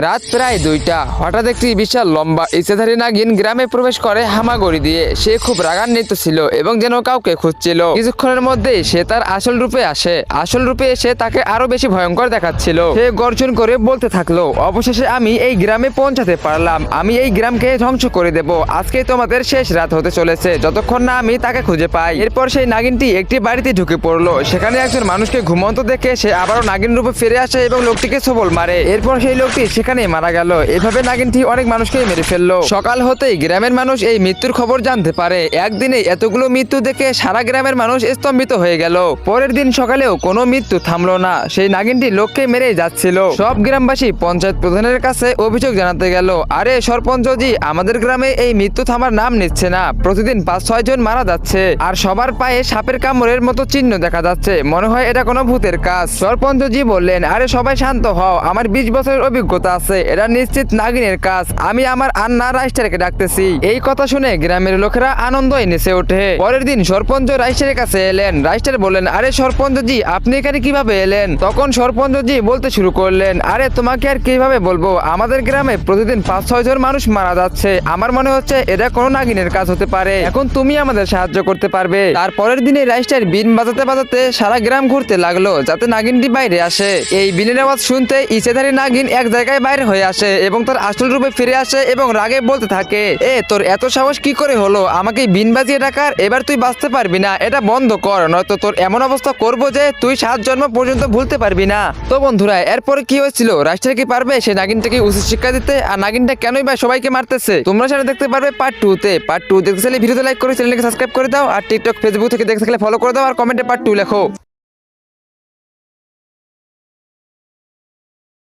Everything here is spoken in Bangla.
রাত প্রায় 2টা। হঠাৎ একটি বিশাল লম্বা ইচ্ছাধারী নাগিন গ্রামে প্রবেশ করে হামাগুড়ি দিয়ে। সে খুব রাগান্বিত ছিল এবং যেন কাউকে খুঁজছিল। কিছুক্ষণের মধ্যেই সে তার আসল রূপে আসে। আসল রূপে এসে তাকে আরো বেশি ভয়ঙ্কর দেখাচ্ছিল। সে গর্জন করে বলতে থাকলো, অবশেষে আমি এই গ্রামে পৌঁছাতে পারলাম। আমি এই গ্রামকে ধ্বংস করে দেব। আজকে তোমাদের শেষ রাত হতে চলেছে, যতক্ষণ না আমি তাকে খুঁজে পাই। এরপর সেই নাগিনটি একটি বাড়িতে ঢুকে পড়লো। সেখানে একজন মানুষকে ঘুমন্ত দেখে সে আবারও নাগিন রূপে ফিরে আসে এবং লোকটিকে সবল মারে। এরপর সেই লোকটি সেখানে মারা গেল। এভাবে নাগিনটি অনেক মানুষকে মেরে ফেললো। সকাল হতেই গ্রামের মানুষ এই মৃত্যুর খবর জানতে পারে। একদিনে এতগুলো মৃত্যু দেখে সারা গ্রামের মানুষ স্তম্ভিত হয়ে গেল। পরের দিন সকালেও কোনো মৃত্যু থামলো না। সেই নাগিনটি লোককে মেরেই যাচ্ছিল। সব গ্রামবাসী পঞ্চায়েত প্রধানের কাছে অভিযোগ জানাতে গেল, আরে সরপঞ্চজি, আমাদের গ্রামে এই মৃত্যু থামার নাম নিচ্ছে না। প্রতিদিন 5-6 জন মারা যাচ্ছে, আর সবার পায়ে সাপের কামড়ের মতো চিহ্ন দেখা যাচ্ছে। মনে হয় এটা কোনো ভূতের কাজ। সরপঞ্চজি বললেন, আরে সবাই শান্ত হও, আমার 20 বছরের অভিজ্ঞতা আছে, এটা নিশ্চিত নাগিনের কাজ। আমি আমার আন্না রাইস্টারকে ডাকতেছি। এই কথা শুনে গ্রামের লোকেরা আনন্দই নেচে ওঠে। পরের দিন সরপঞ্চ রাইস্টারের কাছে এলেন। রাইস্টার বললেন, আরে সরপঞ্চজি, আপনি এখানে কিভাবে এলেন? তখন সরপঞ্চজি বলতে শুরু করলেন, আরে তোমাকে আর কিভাবে বলবো, আমাদের গ্রামে প্রতিদিন 5-6 জন মানুষ মারা যাচ্ছে। আমার মনে হচ্ছে এটা কোনো নাগিনের কাজ হতে পারে। এখন তুমি আমাদের সাহায্য করতে পারবে। তারপরের দিনে রাইস্টার বিন বাজাতে বাজাতে সারা গ্রাম ঘুরতে লাগলো, যাতে নাগিনটি বাইরে আসে। এই বিনের আওয়াজ শুনতে ইচ্ছেধারী নাগিন এক জায়গায় বাইরে হয়ে আসে এবং তার আসল রূপে ফিরে আসে এবং রাগে বলতে থাকে, তোর এত সাহস কি করে হলো আমাকে বিন বাজিয়ে ডাকার? এবার তুই বাঁচতে পারবি না, এটা বন্ধ কর, নয়তো তোর এমন অবস্থা করবো যে তুই 7 জন্ম পর্যন্ত ভুলতে পারবি না। তো বন্ধুরা, এরপরে কি হয়েছিল? রাইস্টার কি পারবে সে নাগিনটাকে উচিত শিক্ষা দিতে? আর নাগিনটা কেনই বা সবাইকে মারতেছে? তোমরা সেটা দেখতে পারবে পার্ট 2-তে। পার্ট 2 দেখতে চাইলে ভিডিওতে লাইক করে চ্যানেলকে সাবস্ক্রাইব করে দাও। আর টিকটক, ফেসবুক থেকে দেখতে থাকলে ফলো করে দাও। আর কমেন্টে পার্ট 2 লেখো।